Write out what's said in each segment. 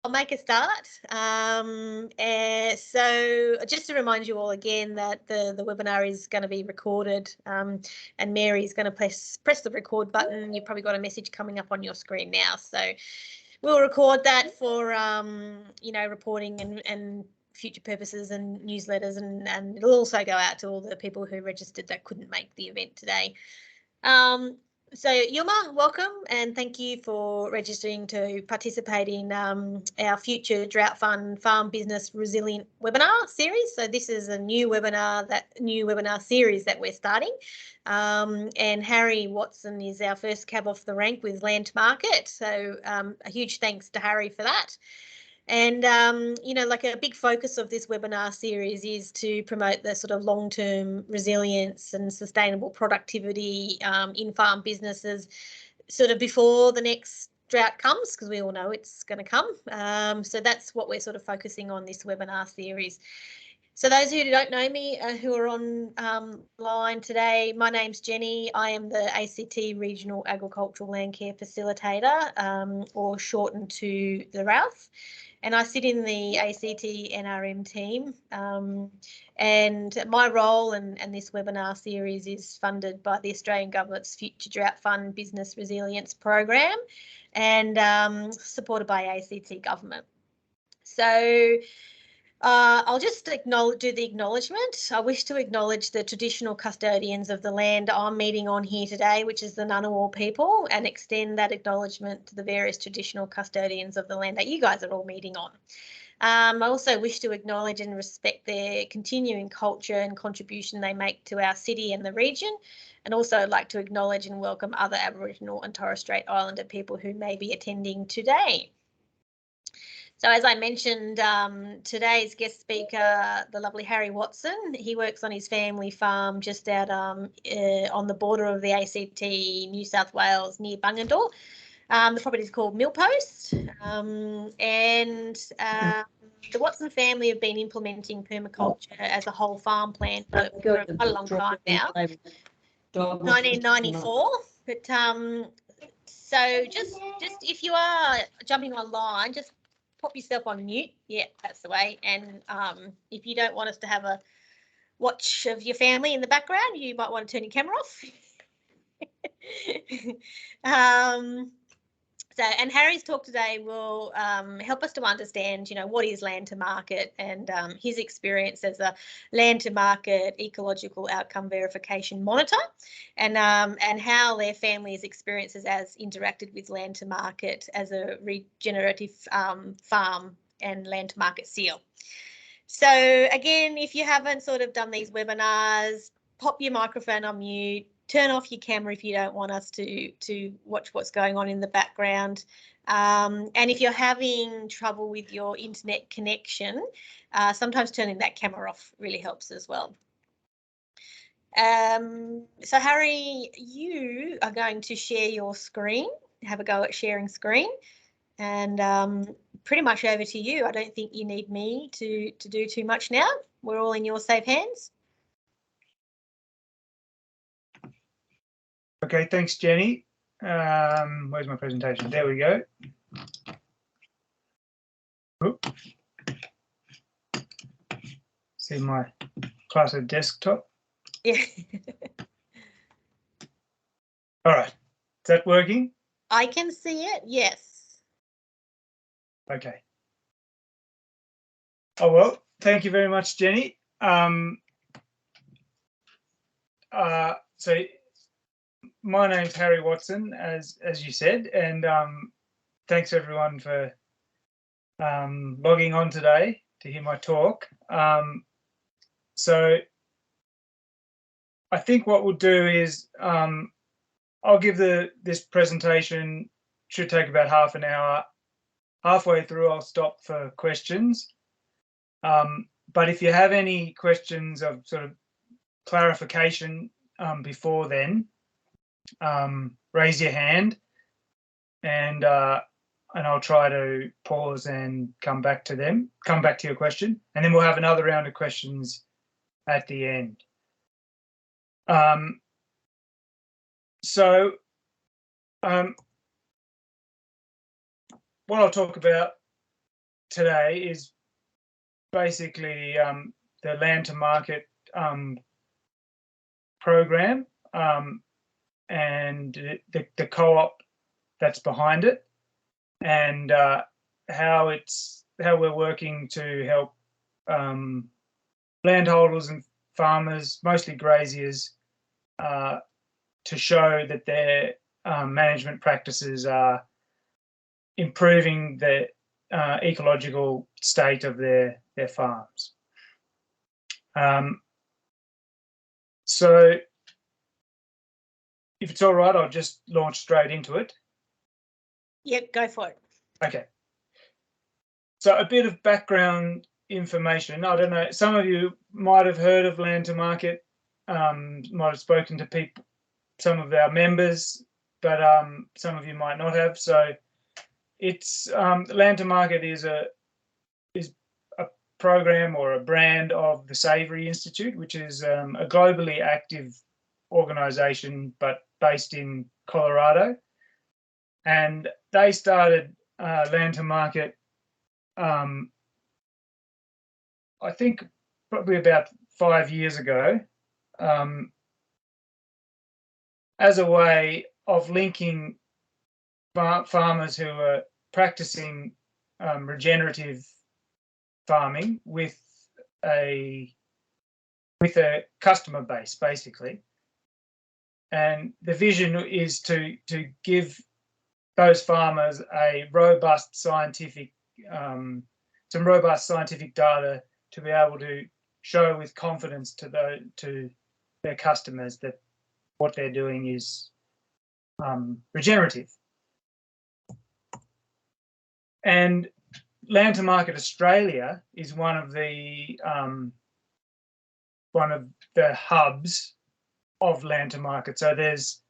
make a start. So just to remind you all again that the webinar is going to be recorded, and Mary's going to press the record button. You've probably got a message coming up on your screen now. So we'll record that for reporting and future purposes and newsletters, and it'll also go out to all the people who registered that couldn't make the event today. So Yuma, welcome, and thank you for registering to participate in our future Drought Fund Farm Business Resilient webinar series. So this is a new webinar series that we're starting, and Harry Watson is our first cab off the rank with Land Market. So a huge thanks to Harry for that. And, like a big focus of this webinar series is to promote the sort of long-term resilience and sustainable productivity in farm businesses sort of before the next drought comes, because we all know it's going to come. So that's what we're sort of focusing on this webinar series. So those who don't know me, who are online today, my name's Jeni. I am the ACT Regional Agricultural Landcare Facilitator, or shortened to the RALF. And I sit in the ACT NRM team, and my role and this webinar series is funded by the Australian Government's Future Drought Fund Business Resilience Program, and supported by ACT Government. So I'll just do the acknowledgement. I wish to acknowledge the traditional custodians of the land I'm meeting on here today, which is the Ngunnawal people, and extend that acknowledgement to the various traditional custodians of the land that you guys are all meeting on. I also wish to acknowledge and respect their continuing culture and contribution they make to our city and the region, and also I'd like to acknowledge and welcome other Aboriginal and Torres Strait Islander people who may be attending today. So as I mentioned, today's guest speaker, the lovely Harry Watson, he works on his family farm just out on the border of the ACT, New South Wales, near Bungendore. The property is called Millpost, and the Watson family have been implementing permaculture as a whole farm plan for quite a long time now, 1994. But so just if you are jumping online, just pop yourself on mute. Yeah, that's the way. And if you don't want us to have a watch of your family in the background, you might want to turn your camera off. And Harry's talk today will help us to understand, what is land to market, and his experience as a land to market ecological outcome verification monitor, and how their family's experiences as interacted with land to market as a regenerative farm and land to market seal. So again, if you haven't sort of done these webinars, pop your microphone on mute. Turn off your camera if you don't want us to watch what's going on in the background. And if you're having trouble with your internet connection, sometimes turning that camera off really helps as well. So Harry, you are going to share your screen, have a go at sharing screen, and pretty much over to you. I don't think you need me to do too much now. We're all in your safe hands. Okay, thanks, Jeni. Where's my presentation? There we go. Oop. See my cluttered desktop. Yeah. All right, is that working? I can see it, yes. Okay. Oh, well, thank you very much, Jeni. So my name's Harry Watson, as you said, and thanks everyone for logging on today to hear my talk. So I think what we'll do is I'll give this presentation, should take about half an hour. Halfway through, I'll stop for questions. But if you have any questions of sort of clarification before then, raise your hand, and I'll try to pause and come back to your question, and then we'll have another round of questions at the end. So what I'll talk about today is basically the Land to Market program and the co-op that's behind it, and how we're working to help landholders and farmers, mostly graziers, to show that their management practices are improving the ecological state of their farms. So if it's all right, I'll just launch straight into it. Yep, go for it. Okay. So a bit of background information. I don't know, some of you might have heard of Land to Market, might have spoken to people, some of our members, but some of you might not have. So it's Land to Market is a program or a brand of the Savory Institute, which is a globally active organisation, but based in Colorado. And they started Land to Market, I think probably about 5 years ago, as a way of linking farmers who are practicing regenerative farming with a customer base, basically. And the vision is to give those farmers a robust scientific, some robust scientific data to be able to show with confidence to their customers that what they're doing is regenerative. And Land to Market Australia is one of the hubs of Land to Market. So there's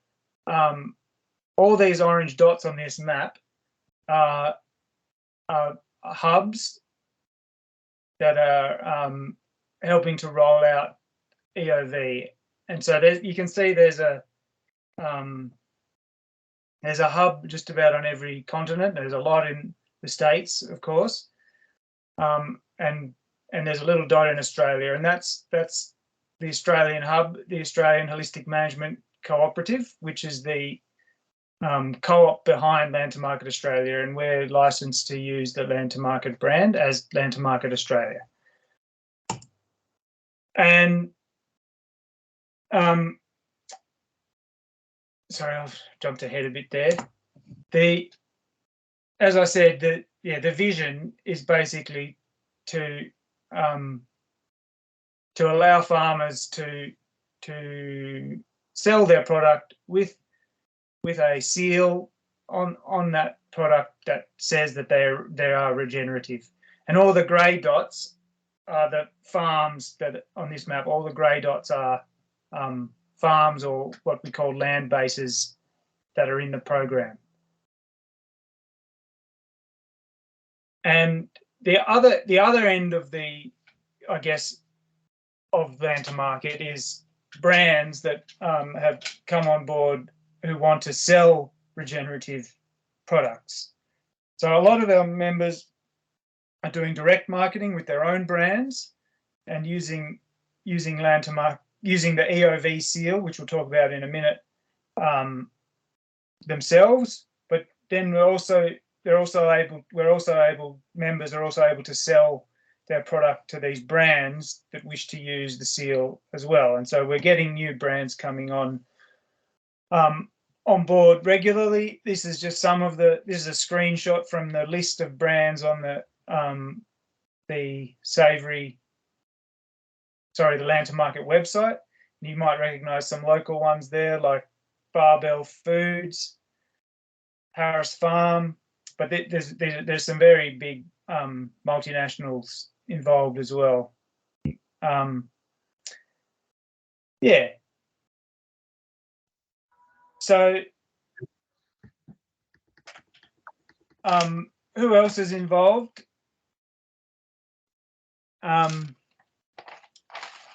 all these orange dots on this map are hubs that are helping to roll out EOV. And so you can see there's a hub just about on every continent. There's a lot in the States, of course, and there's a little dot in Australia, and that's the Australian hub, the Australian Holistic Management Cooperative, which is the co-op behind Land to Market Australia, and we're licensed to use the Land to Market brand as Land to Market Australia. And sorry, I've jumped ahead a bit there. As I said, the vision is basically to allow farmers to sell their product with a seal on that product that says that they are regenerative. And all the grey dots are the farms that on this map. All the grey dots are farms, or what we call land bases, that are in the program. And the other end of the, I guess, of Land to Market is brands that have come on board who want to sell regenerative products. So a lot of our members are doing direct marketing with their own brands and using Land to Market, using the EOV seal, which we'll talk about in a minute, themselves. But then members are also able to sell their product to these brands that wish to use the seal as well. And so we're getting new brands coming on board regularly. This is just some of this is a screenshot from the list of brands on the Land to Market website. You might recognise some local ones there, like Barbell Foods, Harris Farm, but there's some very big multinationals involved as well. Yeah. So who else is involved?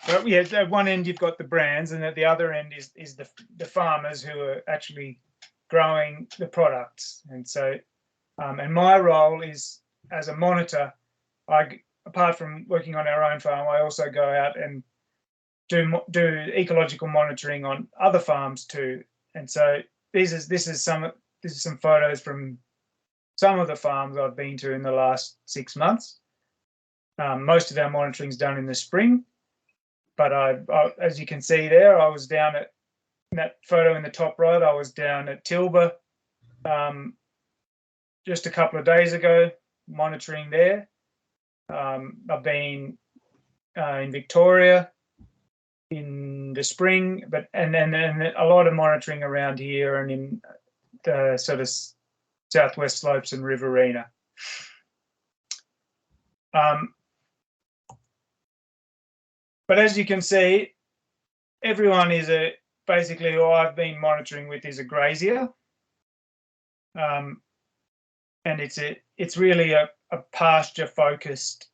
But yeah, at one end you've got the brands, and at the other end is the farmers who are actually growing the products. And so, and my role is as a monitor, apart from working on our own farm, I also go out and do ecological monitoring on other farms too. And so this is some photos from some of the farms I've been to in the last 6 months. Most of our monitoring is done in the spring, but as you can see there, I was down at, in that photo in the top right, I was down at Tilba just a couple of days ago, monitoring there. I've been in Victoria in the spring, and then a lot of monitoring around here and in the sort of southwest slopes and Riverina. But as you can see, everyone is basically who I've been monitoring with is a grazier, and it's really a pasture focused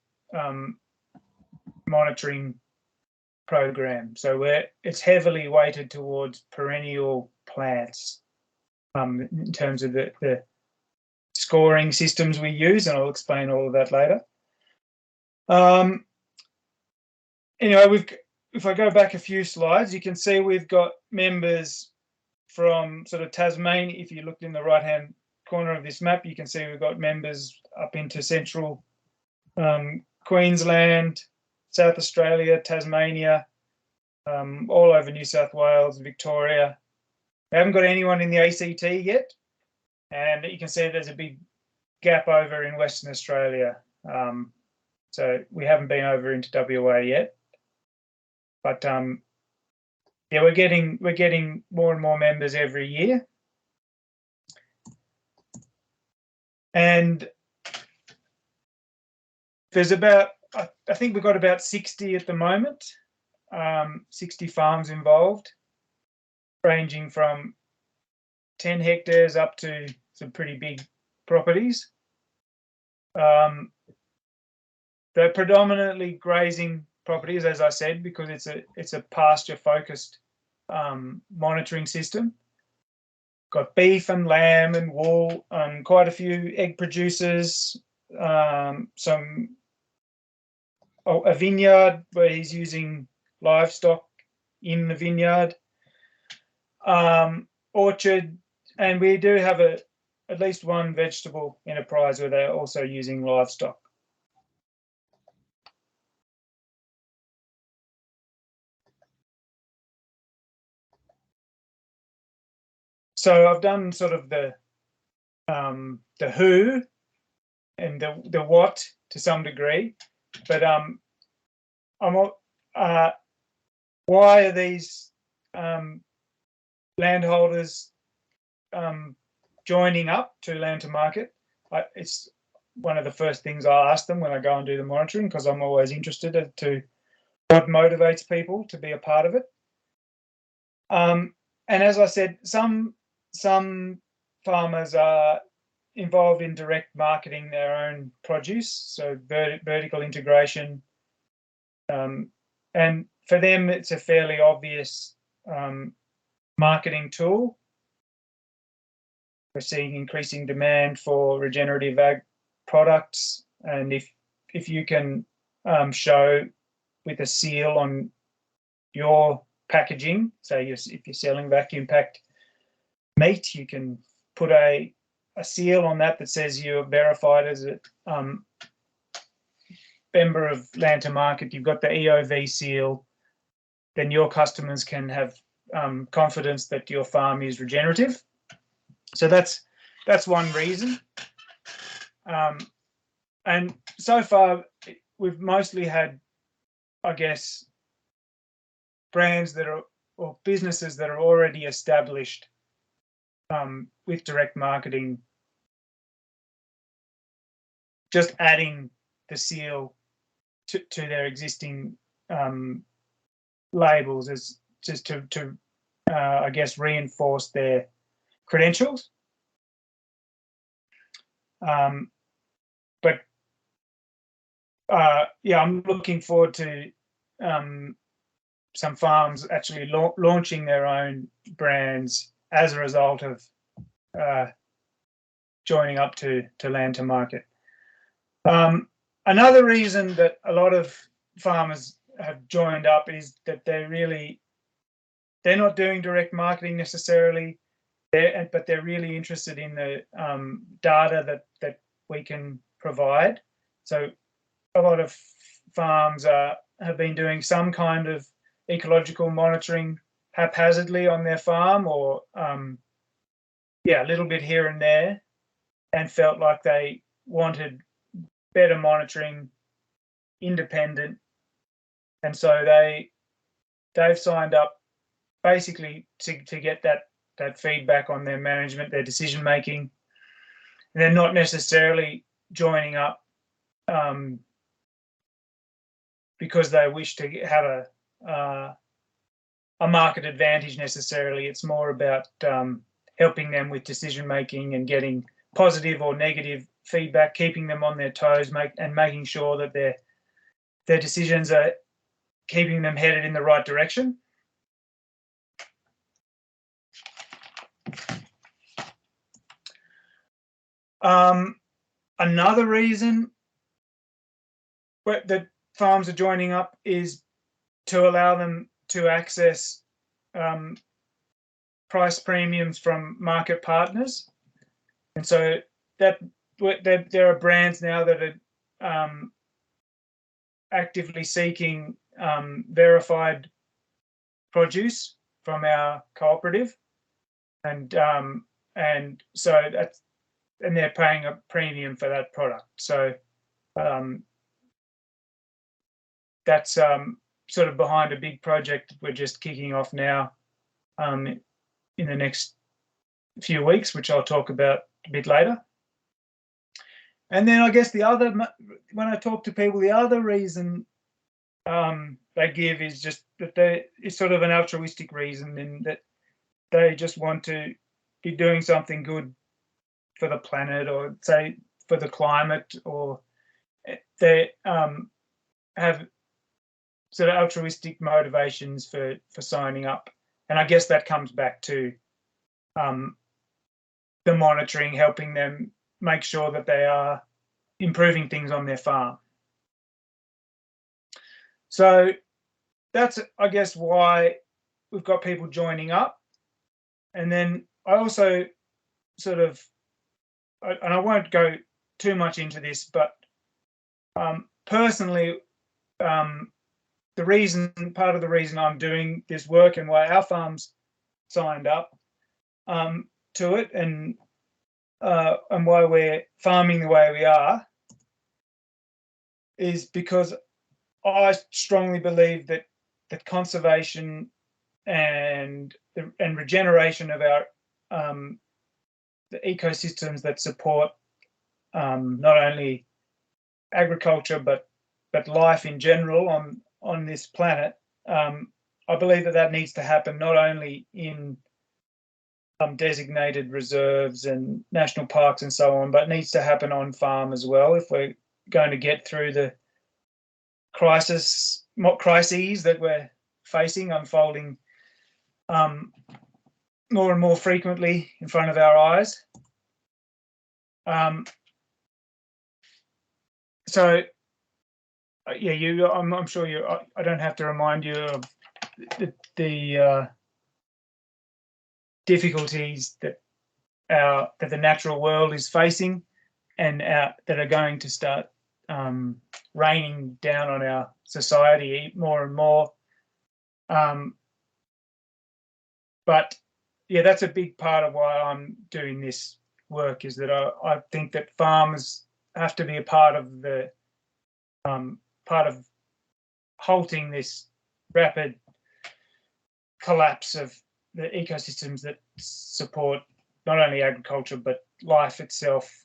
monitoring program. So it's heavily weighted towards perennial plants in terms of the scoring systems we use, and I'll explain all of that later. Anyway, if I go back a few slides, you can see we've got members from sort of Tasmania. If you looked in the right-hand corner of this map, you can see we've got members up into central Queensland, South Australia, Tasmania, all over New South Wales, Victoria. We haven't got anyone in the ACT yet, and you can see there's a big gap over in Western Australia. So we haven't been over into WA yet. But yeah, we're getting more and more members every year, and there's about, I think we've got about 60 at the moment, 60 farms involved, ranging from 10 hectares up to some pretty big properties. They're predominantly grazing properties, as I said, because it's a pasture focused monitoring system. Got beef and lamb and wool, quite a few egg producers, a vineyard where he's using livestock in the vineyard, orchard, and we do have at least one vegetable enterprise where they're also using livestock. So I've done sort of the who and the what to some degree, but why are these landholders joining up to Land to Market? It's one of the first things I ask them when I go and do the monitoring, because I'm always interested as to what motivates people to be a part of it. And as I said, some farmers are involved in direct marketing their own produce, so vertical integration, and for them it's a fairly obvious marketing tool. We're seeing increasing demand for regenerative ag products, and if you can show with a seal on your packaging, so if you're selling vacuum packed meat, you can put a seal on that says you're verified as a member of Land to Market. You've got the EOV seal, then your customers can have confidence that your farm is regenerative. So that's one reason. And so far, we've mostly had, I guess, brands that are, or businesses that are already established with direct marketing, just adding the seal to their existing labels as just to I guess reinforce their credentials. But yeah, I'm looking forward to some farms actually launching their own brands as a result of joining up to Land to Market. Another reason that a lot of farmers have joined up is that they're not doing direct marketing necessarily, but they're really interested in the data that we can provide. So a lot of farms have been doing some kind of ecological monitoring haphazardly on their farm, or a little bit here and there, and felt like they wanted better monitoring, independent, and so they've signed up basically to get that feedback on their management, their decision making. And they're not necessarily joining up because they wish to have a market advantage necessarily. It's more about helping them with decision making and getting positive or negative feedback, keeping them on their toes, making sure that their decisions are keeping them headed in the right direction. Another reason that farms are joining up is to allow them to access price premiums from market partners. And so that there are brands now that are actively seeking verified produce from our cooperative, and so they're paying a premium for that product. So that's sort of behind a big project we're just kicking off now in the next few weeks, which I'll talk about a bit later. And then I guess when I talk to people, the other reason they give is just that it's sort of an altruistic reason, in that they just want to be doing something good for the planet, or say for the climate, or they have sort of altruistic motivations for signing up. And I guess that comes back to the monitoring, helping them make sure that they are improving things on their farm. So that's, I guess, why we've got people joining up. And then I also sort of, and I won't go too much into this, but personally, part of the reason I'm doing this work and why our farms signed up to it, and why we're farming the way we are, is because I strongly believe that conservation and regeneration of our the ecosystems that support not only agriculture but life in general on this planet, I believe that needs to happen not only in designated reserves and national parks and so on, but needs to happen on farm as well, if we're going to get through the crises that we're facing, unfolding more and more frequently in front of our eyes. So yeah, I'm sure I don't have to remind you of the difficulties that the natural world is facing, and that are going to start raining down on our society more and more. But yeah, that's a big part of why I'm doing this work, is that I think that farmers have to be a part of the part of halting this rapid collapse of the ecosystems that support not only agriculture but life itself.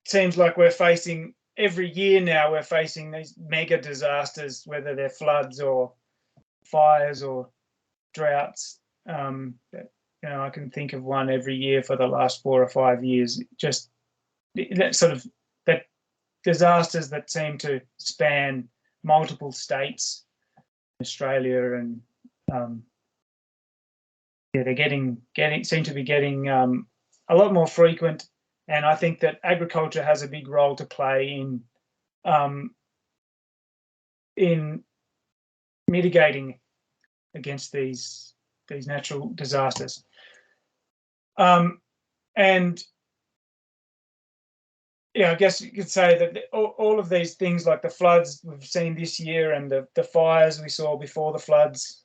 Seems like we're facing, every year now, we're facing these mega disasters, whether they're floods or fires or droughts. I can think of one every year for the last 4 or 5 years. Just that disasters that seem to span multiple states, Australia, and they seem to be getting a lot more frequent, and I think that agriculture has a big role to play in mitigating against these natural disasters. And yeah, I guess you could say that all of these things, like the floods we've seen this year and the fires we saw before the floods,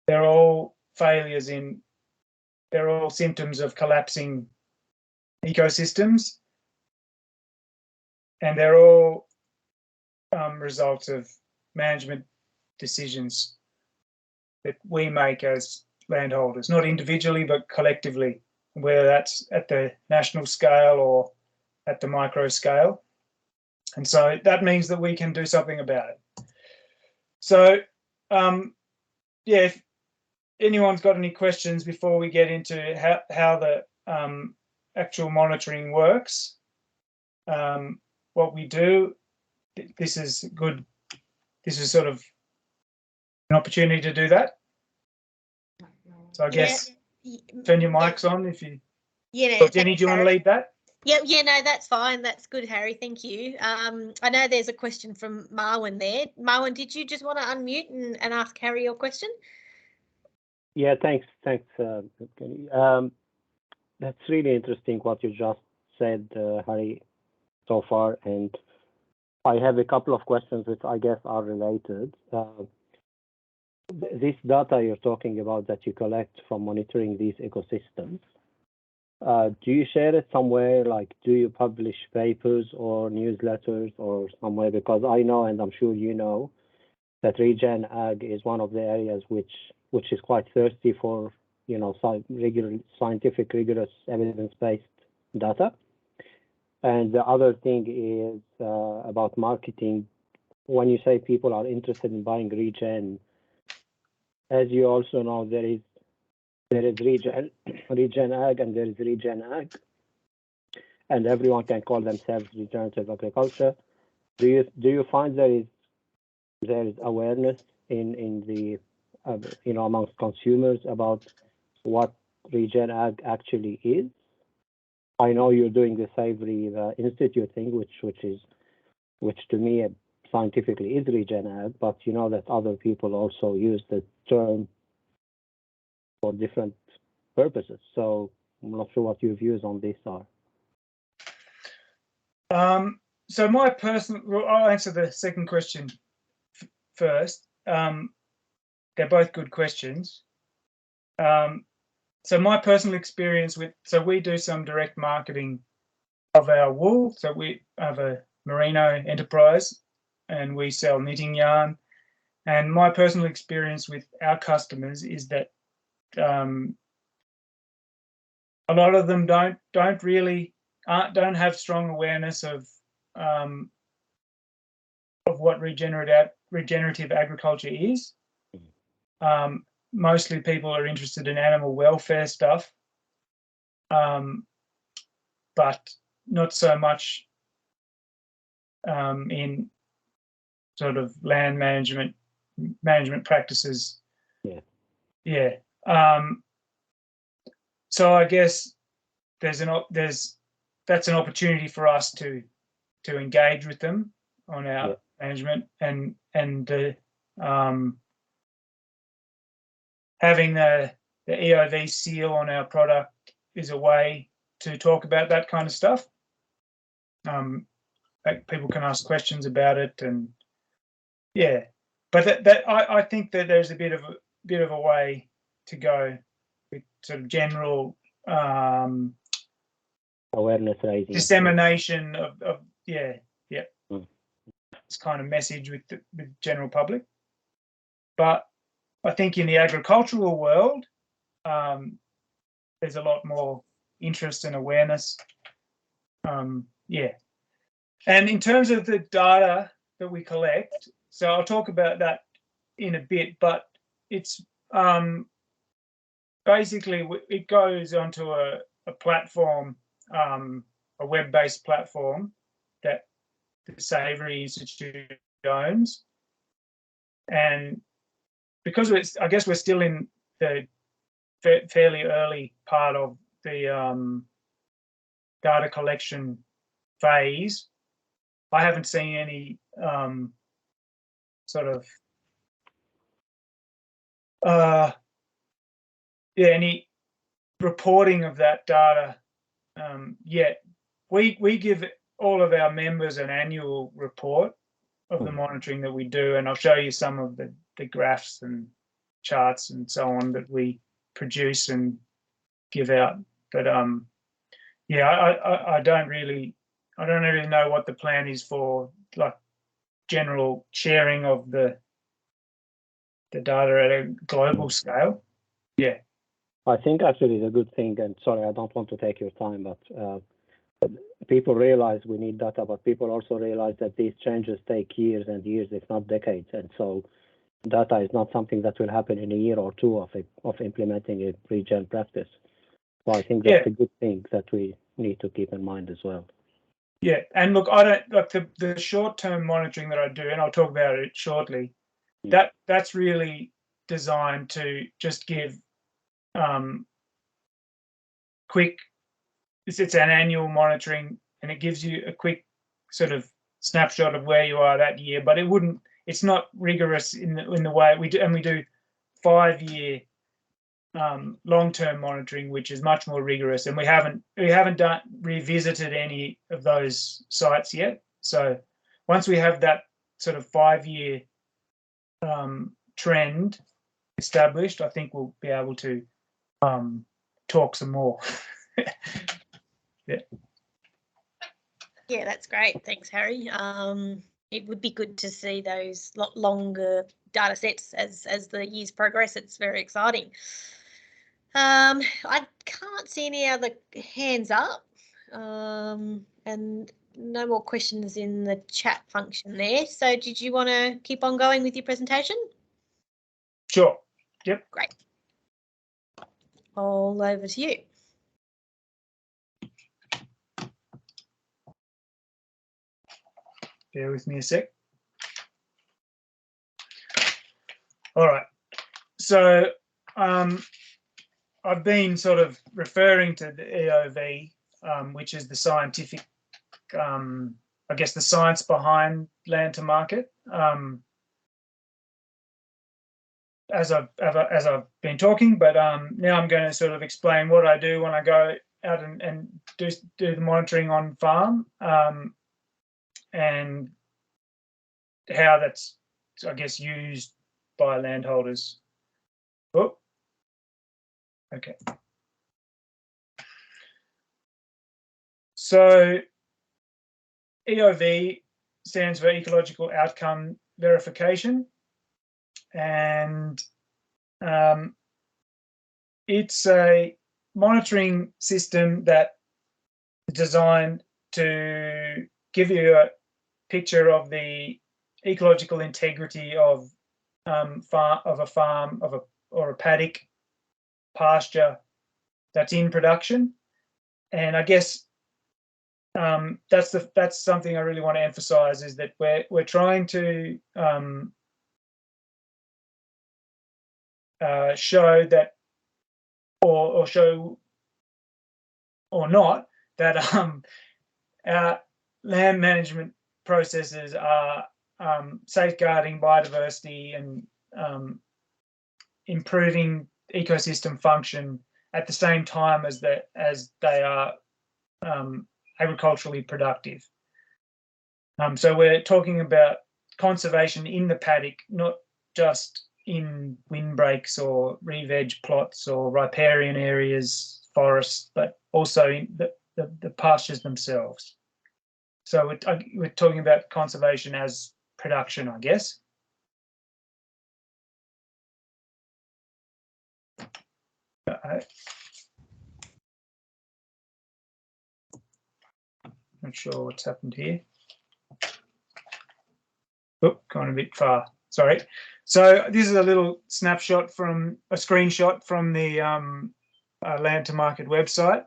they're all failures they're all symptoms of collapsing ecosystems, and they're all results of management decisions that we make as landholders, not individually but collectively, whether that's at the national scale or at the micro scale. And so that means that we can do something about it. So yeah, if anyone's got any questions before we get into how the actual monitoring works, what we do, this is good. This is sort of an opportunity to do that. So I guess turn your mics on if you. Yeah. Jenny, do you want to lead that? Yeah, no, that's fine. That's good, Harry. Thank you. I know there's a question from Marwin there. Marwin, did you just want to unmute and ask Harry your question? Yeah, thanks. That's really interesting what you just said, Harry, so far. And I have a couple of questions which I guess are related. This data you're talking about that you collect from monitoring these ecosystems, do you share it somewhere? Like, do you publish papers or newsletters or somewhere? Because I know, and I'm sure you know, that regen ag is one of the areas which is quite thirsty for, you know, scientific, rigorous, evidence-based data. And the other thing is about marketing. When you say people are interested in buying regen, as you also know, there is regen ag and there is regen ag, and everyone can call themselves regenerative agriculture. Do you find there is awareness in the you know, amongst consumers about what regen ag actually is? I know you're doing the Savory Institute thing, which to me scientifically is regen ag, but you know that other people also use the term for different purposes. So I'm not sure what your views on this are. So my personal, well, I'll answer the second question first. They're both good questions. So my personal experience so we do some direct marketing of our wool. So we have a merino enterprise and we sell knitting yarn. And my personal experience with our customers is that a lot of them don't have strong awareness of what regenerative agriculture is. Mostly people are interested in animal welfare stuff, but not so much in sort of land management practices. Yeah. So I guess that's an opportunity for us to engage with them on our management, and having the EOV seal on our product is a way to talk about that kind of stuff. People can ask questions about it, and yeah, but I think that there's a bit of a way to go with sort of general awareness raising, dissemination of this kind of message with the general public. But I think in the agricultural world, there's a lot more interest and awareness. And in terms of the data that we collect, so I'll talk about that in a bit, but it's basically it goes onto a platform, a web-based platform that the Savory Institute owns. And because I guess we're still in the fairly early part of the data collection phase, I haven't seen any sort of any reporting of that data yet. We give all of our members an annual report of the monitoring that we do, and I'll show you some of the graphs and charts and so on that we produce and give out. But yeah, I don't really know what the plan is for like general sharing of the data at a global scale. Yeah. I think actually the good thing, and sorry, I don't want to take your time, but people realize we need data, but people also realize that these changes take years and years, if not decades. And so data is not something that will happen in a year or two of implementing a regen practice. So I think that's a good thing that we need to keep in mind as well. Yeah, and look, I don't like the short-term monitoring that I do, and I'll talk about it shortly. That's really designed to just give quick. It's an annual monitoring, and it gives you a quick sort of snapshot of where you are that year. But it's not rigorous in the way we do, and we do 5-year long-term monitoring, which is much more rigorous, and we haven't revisited any of those sites yet. So once we have that sort of 5-year trend established, I think we'll be able to talk some more. Yeah, that's great. Thanks, Harry. It would be good to see those longer data sets as the years progress. It's very exciting. I can't see any other hands up, and no more questions in the chat function there. So did you want to keep on going with your presentation? Sure. Yep. Great. All over to you. Bear with me a sec. All right. So I've been sort of referring to the EOV, which is the scientific, I guess, the science behind land to market. As I've been talking, but now I'm going to sort of explain what I do when I go out and do the monitoring on farm, and how that's, I guess, used by landholders. Oh, okay. So EOV stands for Ecological Outcome Verification, and it's a monitoring system that is designed to give you a picture of the ecological integrity of a farm or a paddock, pasture that's in production. And I guess that's something I really want to emphasize, is that we're trying to show that, or show or not, that our land management processes are safeguarding biodiversity and improving ecosystem function at the same time as they are agriculturally productive. So we're talking about conservation in the paddock, not just in windbreaks or re-veg plots or riparian areas, forests, but also in the pastures themselves. So we're talking about conservation as production, I guess. Not sure what's happened here. Oh, gone a bit far. Sorry. So this is a little snapshot from a screenshot from the Land to Market website.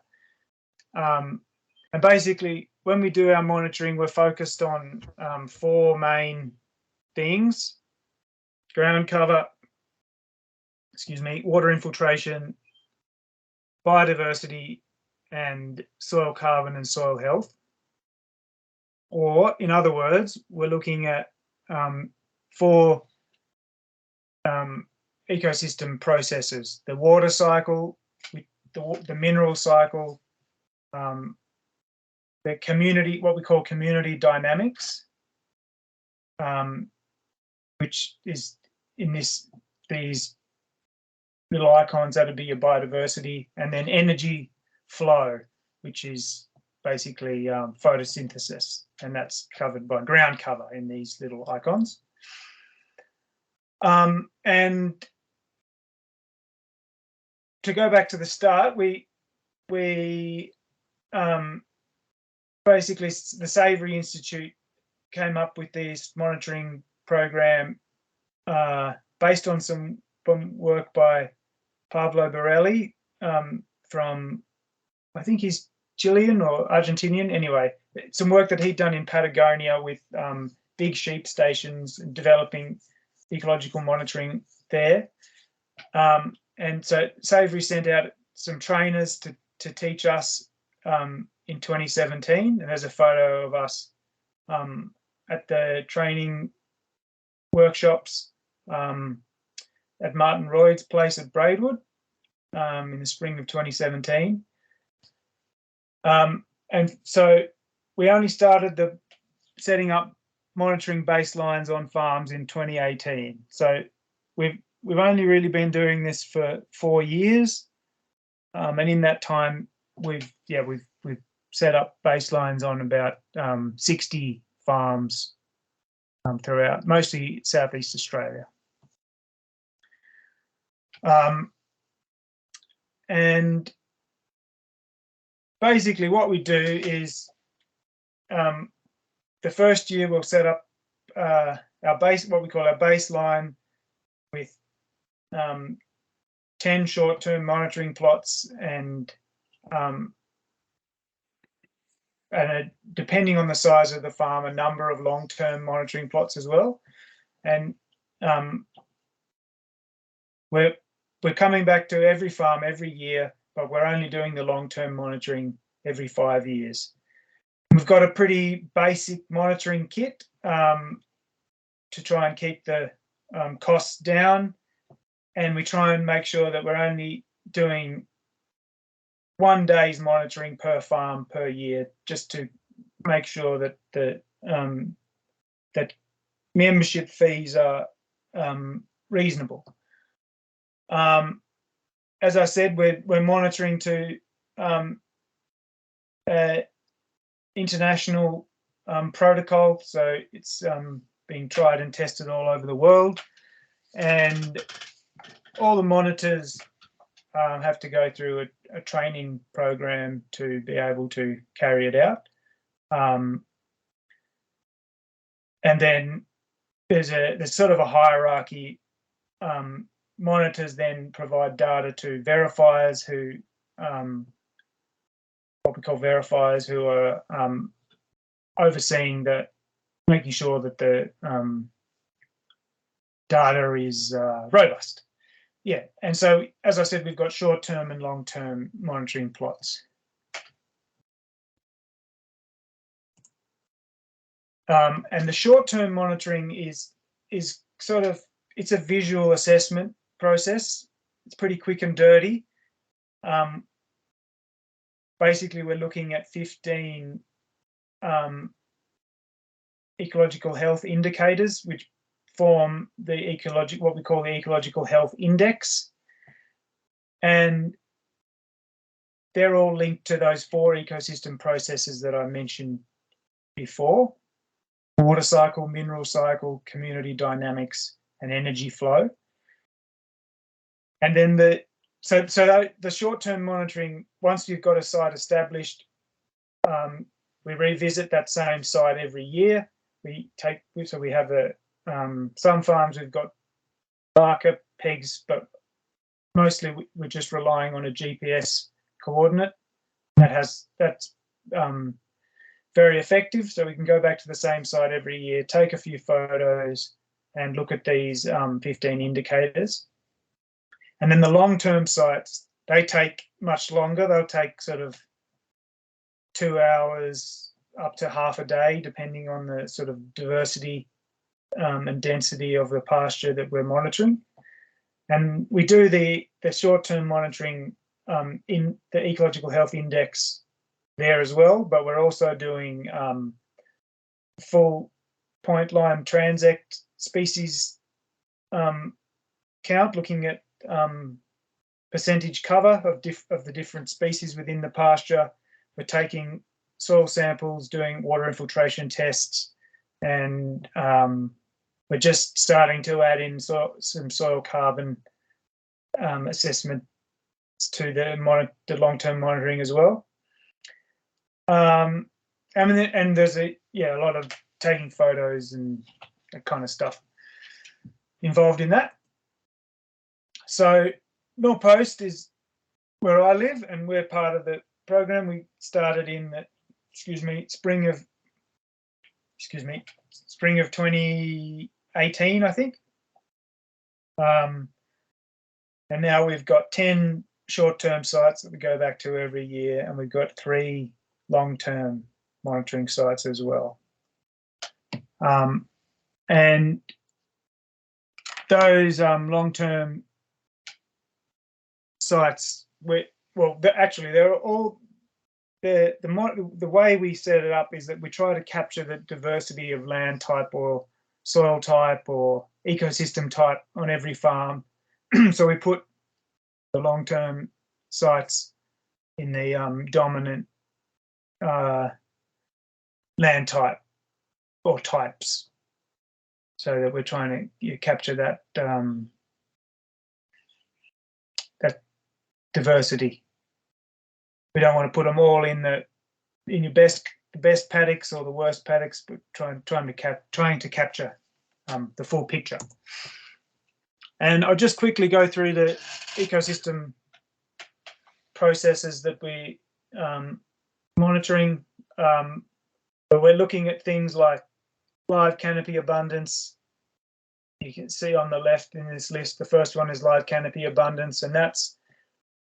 And basically, when we do our monitoring, we're focused on 4 main things: ground cover, water infiltration, biodiversity and soil carbon and soil health. Or in other words, we're looking at 4 ecosystem processes: the water cycle, the mineral cycle, the community, what we call community dynamics, which is in these little icons, that'd be your biodiversity, and then energy flow, which is basically photosynthesis, and that's covered by ground cover in these little icons. And to go back to the start, we basically, the Savory Institute came up with this monitoring program based on some work by Pablo Borelli from, I think he's Chilean or Argentinian, anyway, some work that he'd done in Patagonia with big sheep stations and developing ecological monitoring there. And so Savory sent out some trainers to teach us in 2017, and there's a photo of us at the training workshops at Martin Royd's place at Braidwood in the spring of 2017. And so we only started setting up monitoring baselines on farms in 2018. So we've only really been doing this for 4 years, and in that time we've set up baselines on about 60 farms throughout, mostly Southeast Australia. And basically what we do is the first year we'll set up what we call our baseline with 10 short-term monitoring plots and depending on the size of the farm, a number of long-term monitoring plots as well. And we're coming back to every farm every year, but we're only doing the long-term monitoring every 5 years. We've got a pretty basic monitoring kit to try and keep the costs down, and we try and make sure that we're only doing 1 day's monitoring per farm per year, just to make sure that that membership fees are reasonable. As I said, we're monitoring to international protocol, so it's being tried and tested all over the world, and all the monitors have to go through a training program to be able to carry it out. And then there's sort of a hierarchy. Monitors then provide data to verifiers who, what we call verifiers, who are overseeing making sure that the data is robust. Yeah, and so, as I said, we've got short-term and long-term monitoring plots. And the short-term monitoring is sort of, it's a visual assessment process. It's pretty quick and dirty. Basically, we're looking at 15 ecological health indicators, which form what we call the ecological health index, and they're all linked to those 4 ecosystem processes that I mentioned before: water cycle, mineral cycle, community dynamics, and energy flow. And then the short-term monitoring, once you've got a site established, we revisit that same site every year. We have some farms we've got marker pegs, but mostly we're just relying on a GPS coordinate. That's very effective. So we can go back to the same site every year, take a few photos, and look at these 15 indicators. And then the long-term sites, they take much longer. They'll take sort of 2 hours up to half a day, depending on the sort of diversity and density of the pasture that we're monitoring. And we do the short-term monitoring in the Ecological Health Index there as well, but we're also doing full point line transect species count, looking at percentage cover of the different species within the pasture. We're taking soil samples, doing water infiltration tests, and we're just starting to add in some soil carbon assessments to the long-term monitoring as well. And there's a lot of taking photos and that kind of stuff involved in that. So Mill Post is where I live, and we're part of the program. We started in the spring of 2018, I think. And now we've got 10 short-term sites that we go back to every year, and we've got 3 long-term monitoring sites as well. And those long-term sites, they're all the way we set it up is that we try to capture the diversity of land type or soil type or ecosystem type on every farm. So we put the long-term sites in the dominant land type or types, so that we're trying to capture that that diversity. We don't want to put them all in the best paddocks or the worst paddocks, but trying to capture the full picture. And I'll just quickly go through the ecosystem processes that we monitoring. But we're looking at things like live canopy abundance. You can see on the left in this list, the first one is live canopy abundance, and that's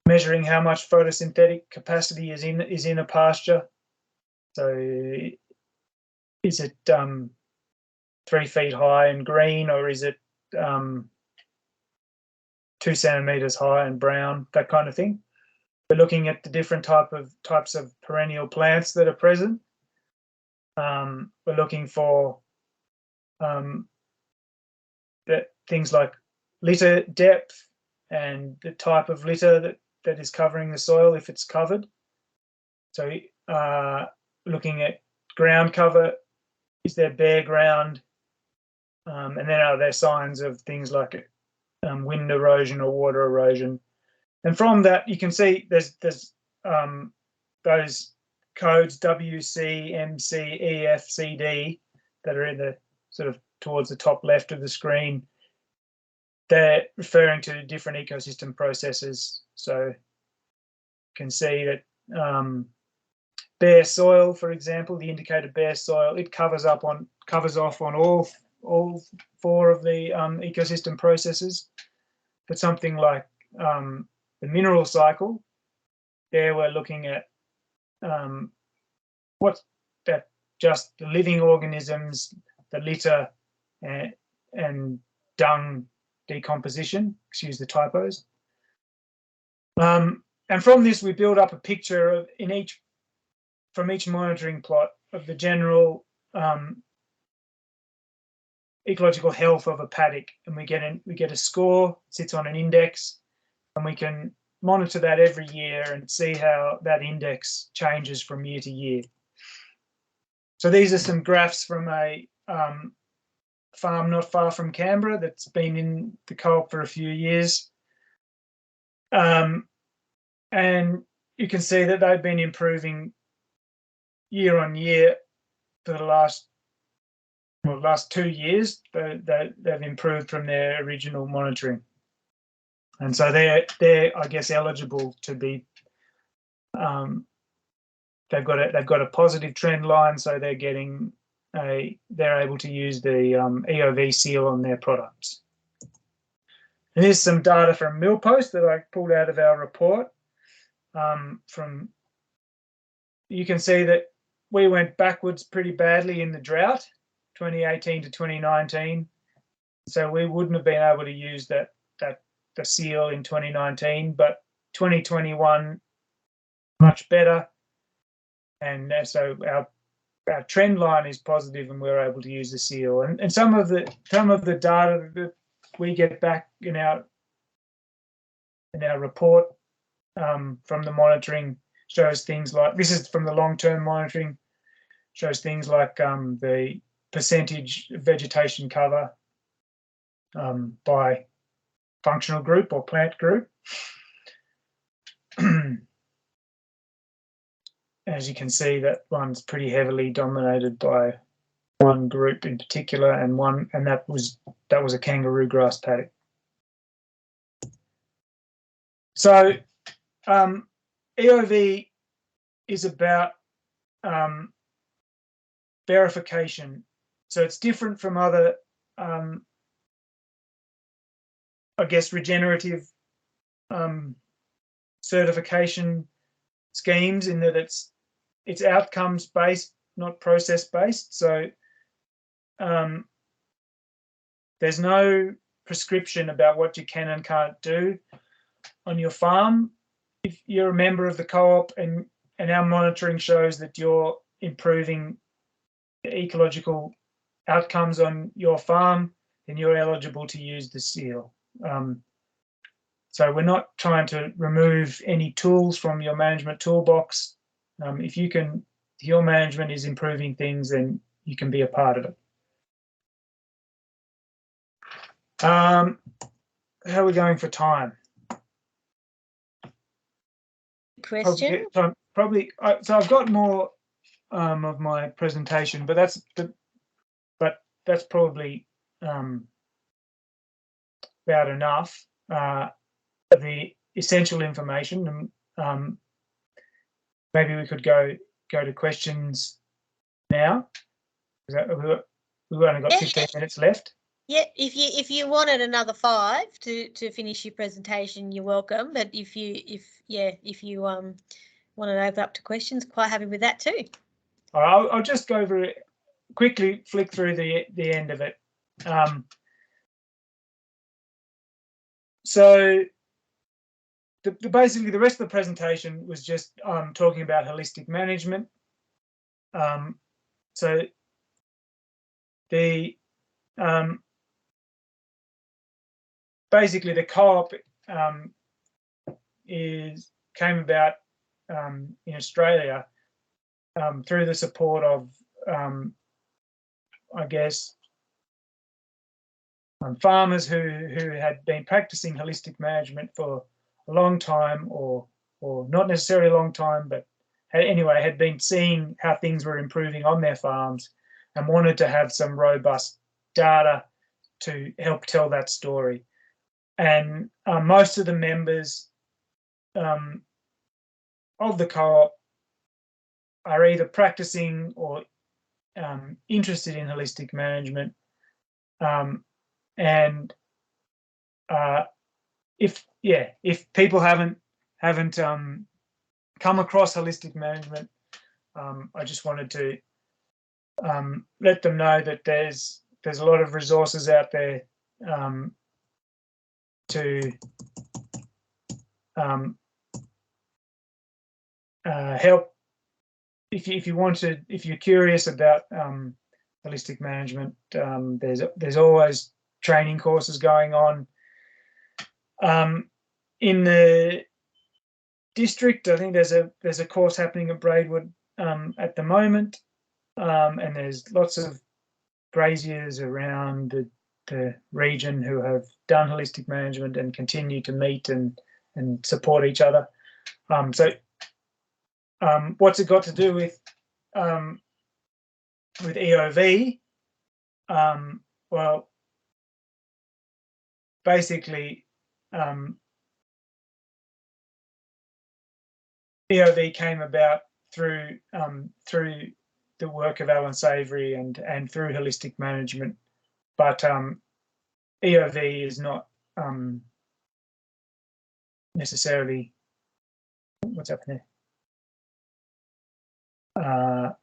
measuring how much photosynthetic capacity is in a pasture. So is it 3 feet high and green, or is it 2 centimeters high and brown, that kind of thing. We're looking at the different types of perennial plants that are present. We're looking for things like litter depth and the type of litter that is covering the soil, if it's covered. So looking at ground cover, is there bare ground? And then are there signs of things like wind erosion or water erosion? And from that, you can see there's those codes WC, MC, EF, CD that are in the sort of towards the top left of the screen. They're referring to different ecosystem processes. So you can see that bare soil, for example, the indicated bare soil, it covers off on all 4 of the ecosystem processes. But something like the mineral cycle, there we're looking at what's that, just the living organisms, the litter and dung decomposition, excuse the typos. And from this, we build up a picture of from each monitoring plot of the general ecological health of a paddock, and we get a score, sits on an index, and we can monitor that every year and see how that index changes from year to year. So these are some graphs from a farm not far from Canberra that's been in the co-op for a few years. And you can see that they've been improving year on year for the last 2 years. They've improved from their original monitoring. And so they're I guess eligible to be. They've got a positive trend line, so they're able to use the EOV seal on their products. And here's some data from Milpost that I pulled out of our report. You can see that we went backwards pretty badly in the drought, 2018 to 2019. So we wouldn't have been able to use the seal in 2019, but 2021 much better. And so our trend line is positive, and we're able to use the seal. And some of the data that we get back in our report from the monitoring shows things like, this is from the long-term monitoring, shows things like the percentage of vegetation cover by functional group or plant group. As you can see, that one's pretty heavily dominated by one group in particular, and that was a kangaroo grass paddock. So EOV is about verification. So it's different from other, I guess, regenerative certification schemes, in that it's outcomes based, not process based. So there's no prescription about what you can and can't do on your farm. If you're a member of the co-op and our monitoring shows that you're improving the ecological outcomes on your farm, then you're eligible to use the seal. So we're not trying to remove any tools from your management toolbox. If your management is improving things, then you can be a part of it. How are we going for time? Question? Probably. So I've got more of my presentation, but that's probably about enough. The essential information. Maybe we could go to questions now. We've only got 15 minutes left. Yeah, if you wanted another 5 to finish your presentation, you're welcome. But if you wanted to open up to questions, quite happy with that too. All right, I'll just go over it quickly, flick through the end of it. So basically the rest of the presentation was just talking about holistic management. So the basically the co-op came about in Australia through the support of I guess farmers who had been practicing holistic management for a long time, or not necessarily a long time, but anyway had been seeing how things were improving on their farms and wanted to have some robust data to help tell that story. And most of the members of the co-op are either practicing or interested in holistic management. And if people haven't come across holistic management, I just wanted to let them know that there's a lot of resources out there to help if you're curious about holistic management. There's always training courses going on in the district. I think there's a course happening at Braidwood at the moment, and there's lots of graziers around the region who have done holistic management and continue to meet and support each other. So what's it got to do with EOV? Well, basically, EOV came about through the work of Alan Savory and through holistic management, but EOV is not necessarily, what's happening there?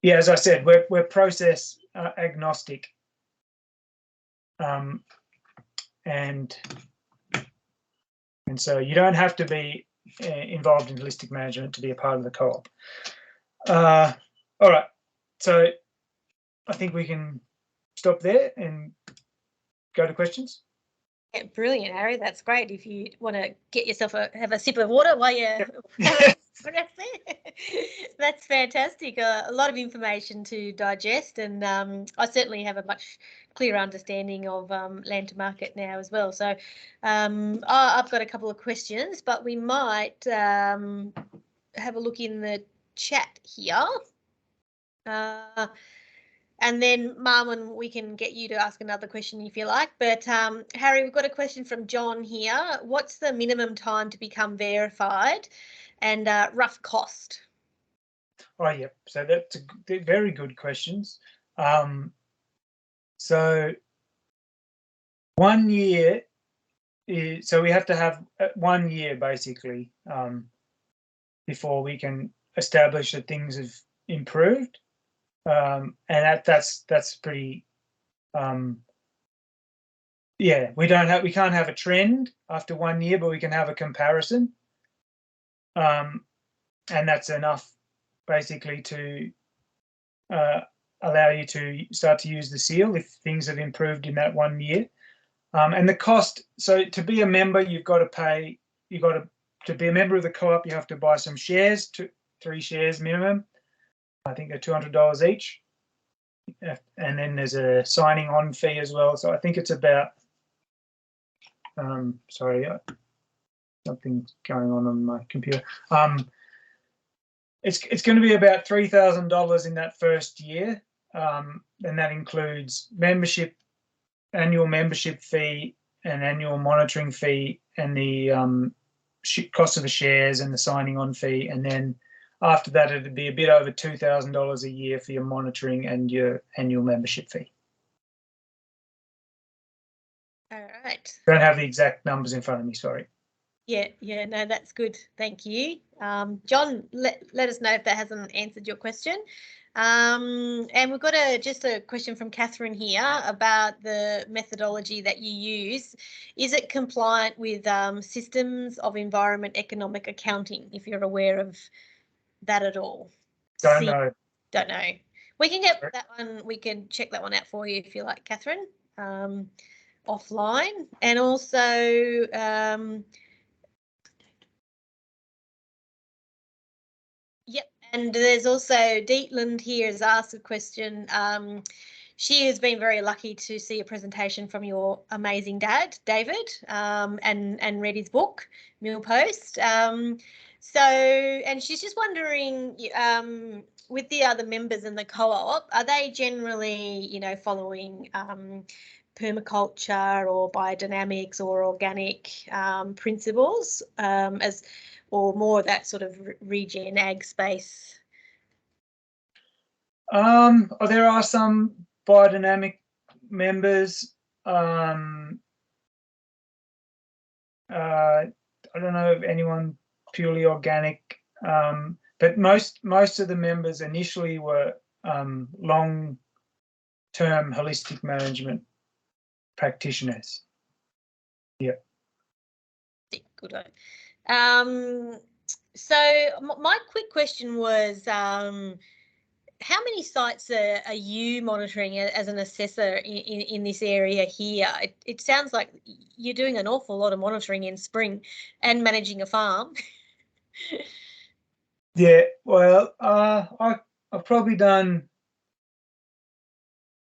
Yeah, as I said, we're process agnostic, and so you don't have to be involved in holistic management to be a part of the co-op. All right, so I think we can stop there and go to questions. Yeah, brilliant, Harry. That's great. If you want to get yourself have a sip of water while you that's fantastic. A lot of information to digest, and I certainly have a much clearer understanding of land to market now as well. So I've got a couple of questions, but we might have a look in the chat here. And then, Marwan, we can get you to ask another question if you like. But Harry, we've got a question from John here. What's the minimum time to become verified, and rough cost? Oh, yeah. So that's very good questions. So 1 year is, so we have to have 1 year basically before we can establish that things have improved. And that's pretty, yeah, we can't have a trend after 1 year, but we can have a comparison. And that's enough basically to allow you to start to use the seal if things have improved in that 1 year. And the cost, so to be a member, you've got to pay, to be a member of the co-op, you have to buy some shares, 3 shares minimum. I think they're $200 each. And then there's a signing on fee as well. So I think it's about, sorry, something's going on my computer. It's going to be about $3,000 in that first year. And that includes membership, annual membership fee, an annual monitoring fee, and the cost of the shares and the signing on fee. And then after that, it'd be a bit over $2,000 a year for your monitoring and your annual membership fee. All right. Don't have the exact numbers in front of me, sorry. Yeah, no, that's good. Thank you. John, let us know if that hasn't answered your question. And we've got just a question from Catherine here about the methodology that you use. Is it compliant with systems of environment economic accounting, if you're aware of that at all? Don't know. Don't know. We can get that one, we can check that one out for you if you like, Catherine, offline. And also, yep, and there's also Dietland here has asked a question. She has been very lucky to see a presentation from your amazing dad, David, and read his book, Millpost. So, and she's just wondering, with the other members in the co-op, are they generally, following permaculture or biodynamics or organic principles, or more of that sort of regen ag space? There are some biodynamic members. I don't know of anyone purely organic, but most of the members initially were long-term holistic management practitioners. Yeah. Good one. So my quick question was, how many sites are you monitoring as an assessor in this area here? It sounds like you're doing an awful lot of monitoring in spring and managing a farm. Yeah, well, I've probably done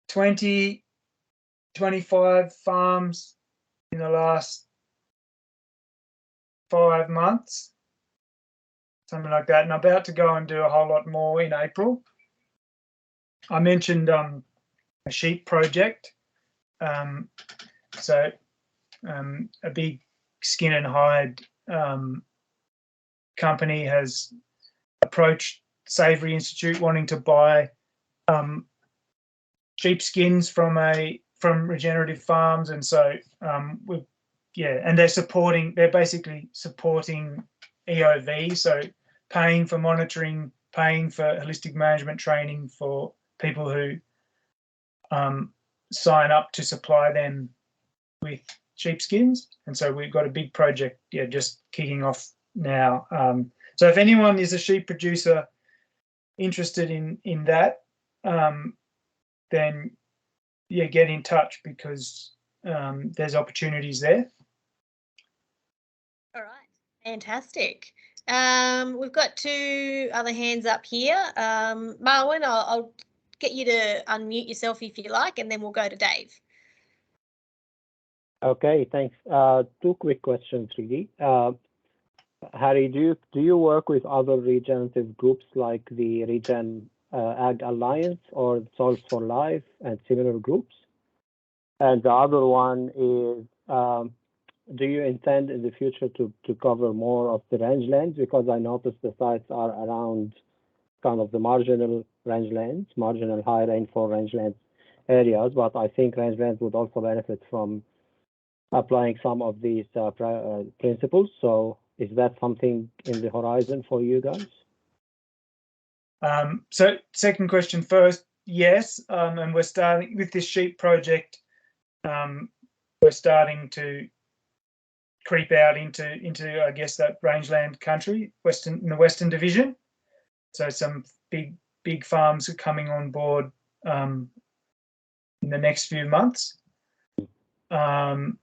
20, 25 farms in the last 5 months, something like that. And I'm about to go and do a whole lot more in April. I mentioned a sheep project. So a big skin and hide company has approached Savory Institute wanting to buy sheep skins from a from regenerative farms, and so and they're basically supporting EOV, so paying for monitoring, paying for holistic management training for people who sign up to supply them with sheepskins. And so we've got a big project, just kicking off now. So if anyone is a sheep producer interested in that, then get in touch, because there's opportunities there. All right, fantastic. We've got 2 other hands up here. Marwin, I'll get you to unmute yourself if you like, and then we'll go to Dave. Okay, thanks. 2 quick questions, really. Harry, do you work with other regenerative groups like the Regen Ag Alliance or Solve for Life and similar groups? And the other one is, do you intend in the future to cover more of the rangelands? Because I noticed the sites are around kind of the marginal rangelands, marginal high rainfall rangelands areas, but I think rangelands would also benefit from applying some of these principles. So is that something in the horizon for you guys? So second question first, yes, and we're starting with this sheep project. We're starting to creep out into I guess that rangeland country, in the Western Division. So some big farms are coming on board in the next few months. And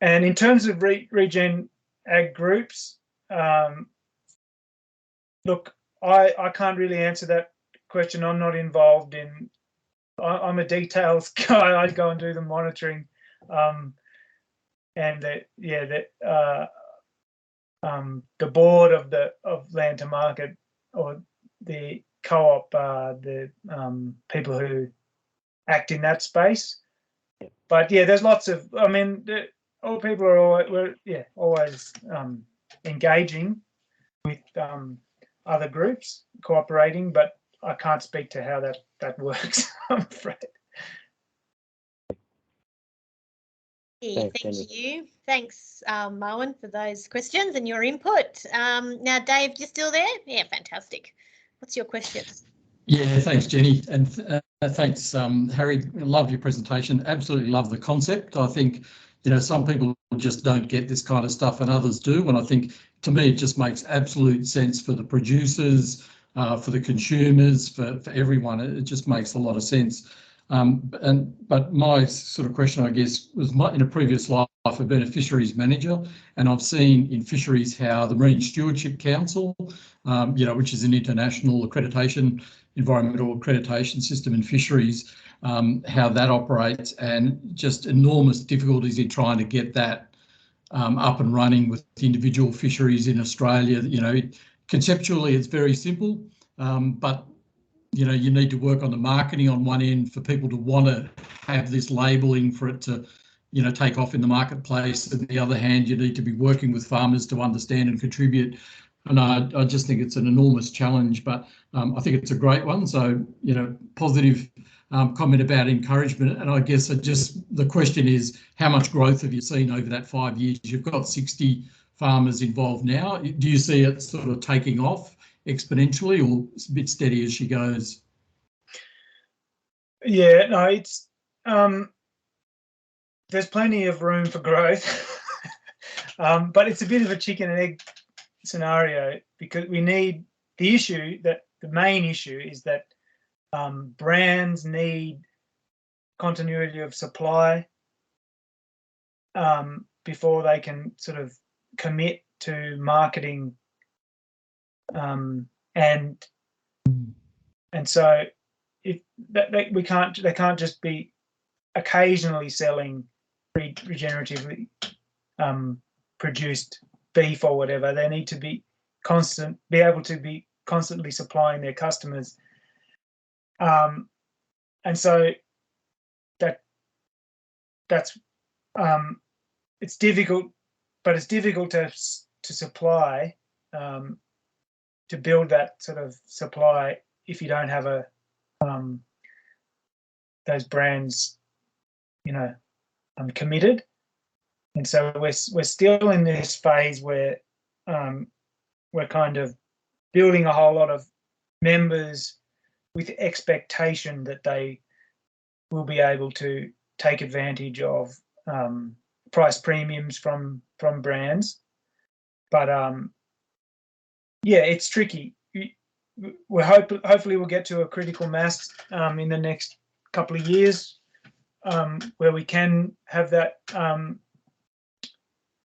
in terms of regen ag groups, look, I can't really answer that question. I'm not involved in. I'm a details guy. I go and do the monitoring, and the board of Land to Market, or the co-op, the people who act in that space. But there's lots of. I mean, all people are always engaging with other groups, cooperating, but I can't speak to how that works, I'm afraid. Yeah, thank you. Thanks, Marwin, for those questions and your input. Now, Dave, you still there? Yeah, fantastic. What's your question? Yeah, thanks, Jenny, and thanks, Harry. Love your presentation. Absolutely love the concept. I think, some people just don't get this kind of stuff and others do. And I think, to me, it just makes absolute sense for the producers, for the consumers, for everyone. It just makes a lot of sense. But my sort of question, I guess, was in a previous life, I've been a fisheries manager, and I've seen in fisheries how the Marine Stewardship Council, which is an international environmental accreditation system in fisheries, how that operates, and just enormous difficulties in trying to get that up and running with individual fisheries in Australia. Conceptually it's very simple, but you need to work on the marketing on one end for people to want to have this labelling for it to, take off in the marketplace. On the other hand, you need to be working with farmers to understand and contribute. And I just think it's an enormous challenge, but I think it's a great one. So, positive comment about encouragement. And I guess the question is, how much growth have you seen over that 5 years? You've got 60 farmers involved now. Do you see it sort of taking off exponentially, or it's a bit steady as she goes? Yeah, no, it's there's plenty of room for growth, but it's a bit of a chicken and egg scenario, because we need the main issue is that brands need continuity of supply before they can sort of commit to marketing, and so they can't just be occasionally selling regeneratively produced beef or whatever. They need to be able to be constantly supplying their customers, and so that's it's difficult, but it's difficult to supply, to build that sort of supply if you don't have those brands committed. And so we're still in this phase where we're kind of building a whole lot of members with expectation that they will be able to take advantage of price premiums from brands. But yeah, it's tricky. Hopefully we'll get to a critical mass in the next couple of years where we can have that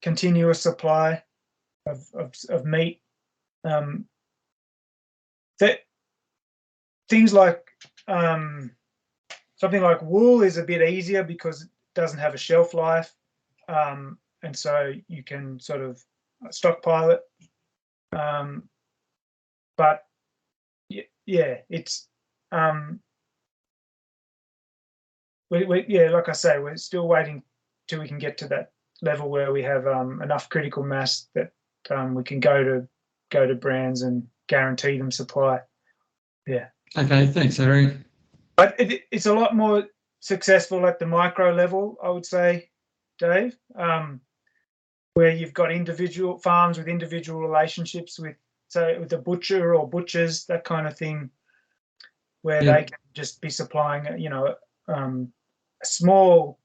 continuous supply of meat. That things like something like wool is a bit easier because it doesn't have a shelf life, and so you can sort of stockpile it. But yeah, it's like I say, we're still waiting till we can get to that level where we have enough critical mass that we can go to brands and guarantee them supply. Yeah. Okay, thanks, Harry. But it's a lot more successful at the micro level, I would say, Dave, where you've got individual farms with individual relationships with the butcher or butchers, that kind of thing, where they can just be supplying, a small,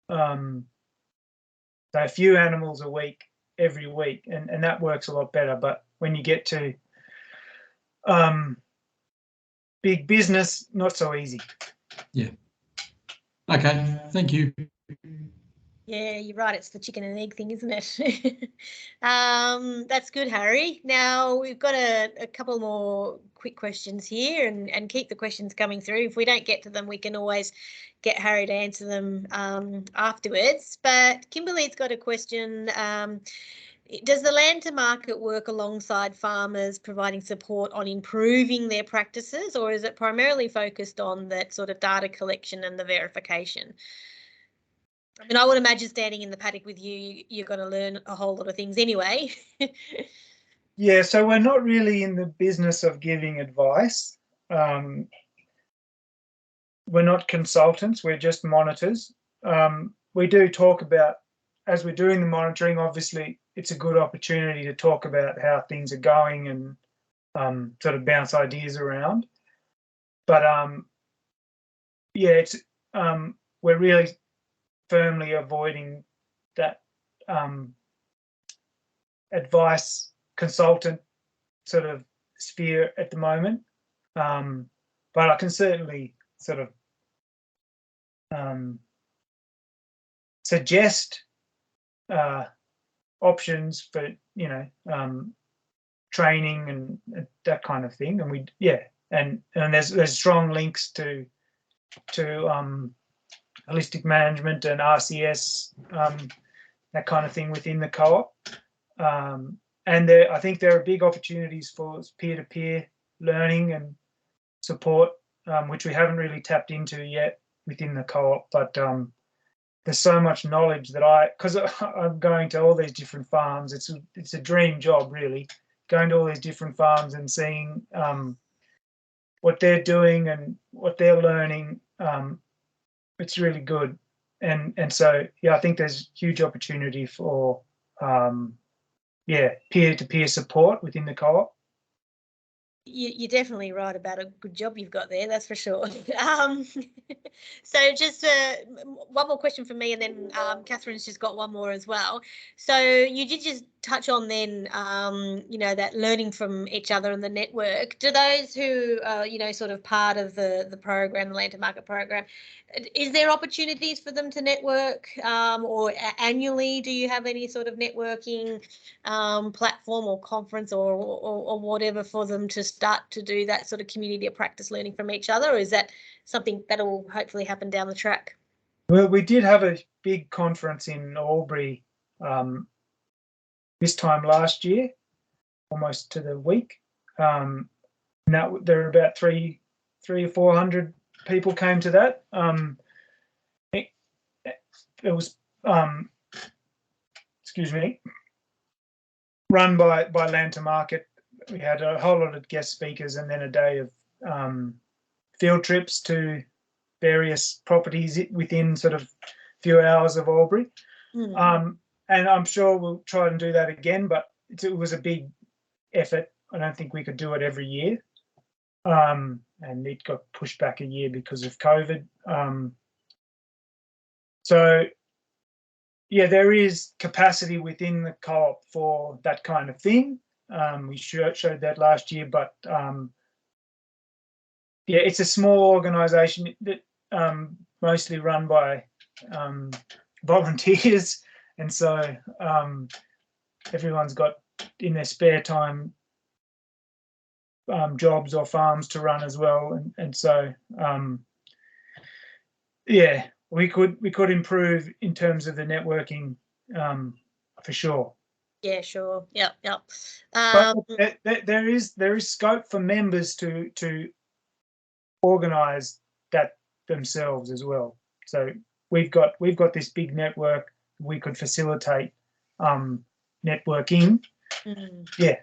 a few animals a week, every week, and that works a lot better. But when you get to big business, not so easy. Yeah. Okay, thank you. Yeah, you're right. It's the chicken and egg thing, isn't it? That's good, Harry. Now we've got a couple more quick questions here, and keep the questions coming through. If we don't get to them, we can always get Harry to answer them afterwards. But Kimberly's got a question. Does the land to market work alongside farmers providing support on improving their practices, or is it primarily focused on that sort of data collection and the verification? I mean, I would imagine standing in the paddock with you, you're going to learn a whole lot of things anyway. Yeah, so we're not really in the business of giving advice. We're not consultants, we're just monitors. We do talk about, as we're doing the monitoring, obviously, it's a good opportunity to talk about how things are going and sort of bounce ideas around. But yeah, it's we're really firmly avoiding that advice consultant sort of sphere at the moment. But I can certainly sort of suggest options for training and that kind of thing, and and there's strong links to holistic management and RCS, that kind of thing within the co-op, and I think there are big opportunities for peer-to-peer learning and support, which we haven't really tapped into yet within the co-op, but there's so much knowledge that because I'm going to all these different farms, it's a dream job, really, going to all these different farms and seeing what they're doing and what they're learning. It's really good, and so yeah, I think there's huge opportunity for peer-to-peer support within the co-op. You're definitely right about a good job you've got there, that's for sure. So just one more question from me, and then Catherine's just got one more as well. So you did just touch on then, that learning from each other and the network. Do those who are, sort of part of the program, the Land to Market program, is there opportunities for them to network, or annually do you have any sort of networking platform or conference or whatever for them to start to do that sort of community of practice learning from each other, or is that something that will hopefully happen down the track? Well, we did have a big conference in Albury this time last year, almost to the week. Now there are about 300 or 400 people came to that. It was run by Land to Market. We had a whole lot of guest speakers and then a day of field trips to various properties within sort of few hours of Albury. Mm. And I'm sure we'll try and do that again, but it was a big effort. I don't think we could do it every year. And it got pushed back a year because of COVID. So, yeah, there is capacity within the co-op for that kind of thing. We showed that last year, but yeah, it's a small organisation that mostly run by volunteers, and so everyone's got in their spare time jobs or farms to run as well, and so yeah, we could improve in terms of the networking for sure. Yeah, sure. Yep. But there is scope for members to organise that themselves as well. So we've got this big network. We could facilitate networking. Yeah.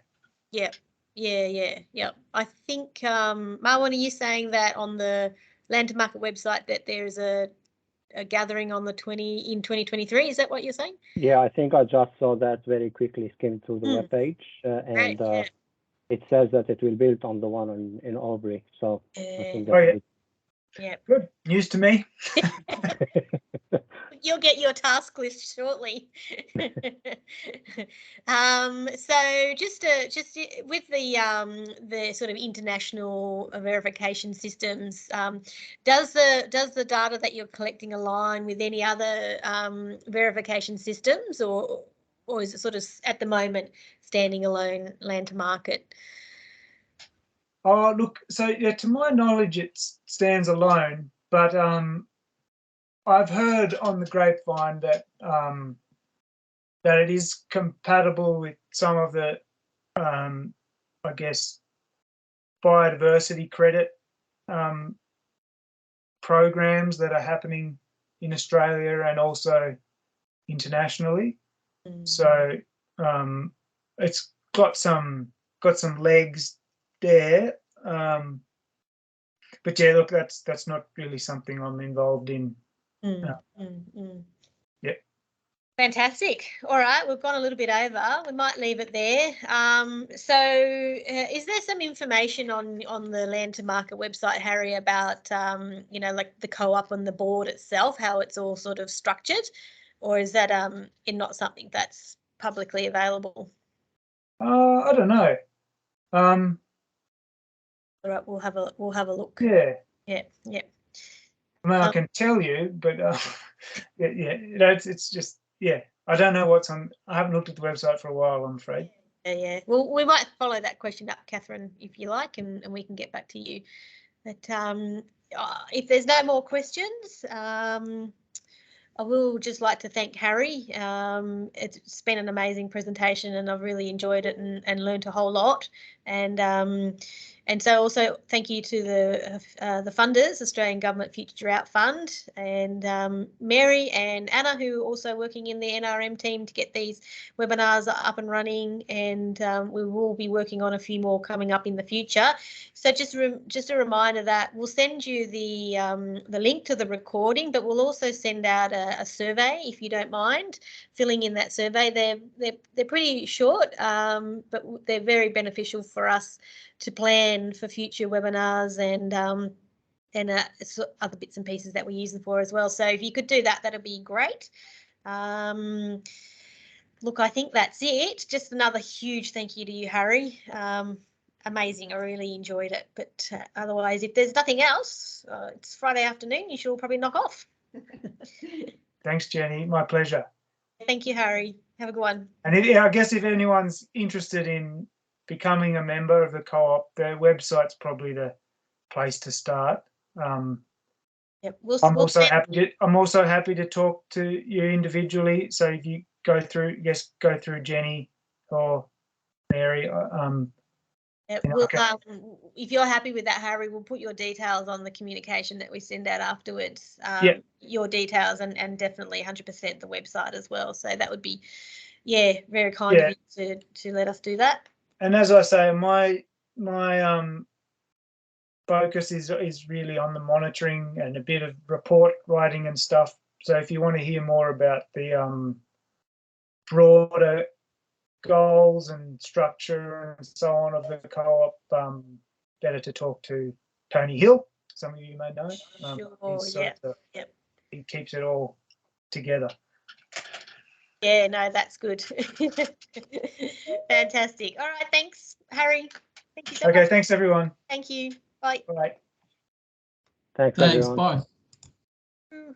I think Marwan, are you saying that on the Land to Market website that there's a gathering on the 2023? Is that what you're saying? Yeah, I think I just saw that very quickly, skimmed through the webpage, and right, it says that it will build on the one in Albury. So I think that's good. Yeah. Good news to me. You'll get your task list shortly. So just with the sort of international verification systems, does the data that you're collecting align with any other verification systems, or is it sort of at the moment standing alone, Land to Market? Oh, look, so yeah, to my knowledge, it stands alone, but I've heard on the grapevine that that it is compatible with some of the, I guess, biodiversity credit programs that are happening in Australia and also internationally. So it's got some legs there. But yeah, look, that's not really something I'm involved in. Yeah. Fantastic. All right, we've gone a little bit over. We might leave it there. Is there some information on the Land to Market website, Harry, about like the co-op and the board itself, how it's all sort of structured, or is that not something that's publicly available? I don't know. All right, we'll have a look. Yeah. I mean, I can tell you, but it's just I don't know what's on. I haven't looked at the website for a while, I'm afraid. Yeah. Well, we might follow that question up, Catherine, if you like, and we can get back to you. But if there's no more questions, I will just like to thank Harry. It's been an amazing presentation, and I've really enjoyed it and learned a whole lot. And so also thank you to the funders, Australian Government Future Drought Fund, and Mary and Anna, who are also working in the NRM team to get these webinars up and running. And we will be working on a few more coming up in the future. So just a reminder that we'll send you the link to the recording, but we'll also send out a survey if you don't mind filling in that survey. They're pretty short, but they're very beneficial for us to plan for future webinars and other bits and pieces that we use them for as well. So if you could do that, that'd be great. Look, I think that's it. Just another huge thank you to you, Harry. Amazing. I really enjoyed it. But otherwise, if there's nothing else, it's Friday afternoon. You should all probably knock off. Thanks, Jenny. My pleasure. Thank you, Harry. Have a good one. And I guess if anyone's interested in becoming a member of the co-op, their website's probably the place to start. Yep, I'm also happy to talk to you individually. So if you go through Jeni or Mary. If you're happy with that, Harry, we'll put your details on the communication that we send out afterwards. Your details and definitely 100% the website as well. So that would be, very kind of you to let us do that. And as I say, my focus is really on the monitoring and a bit of report writing and stuff. So if you want to hear more about the broader goals and structure and so on of the co-op, better to talk to Tony Hill. Some of you may know. Sure, yep. He keeps it all together. Yeah, no, that's good. Fantastic. All right, thanks, Harry. Thank you so much. Okay, thanks everyone. Thank you. Bye. Bye. Thanks Thanks, everyone. bye. Mm.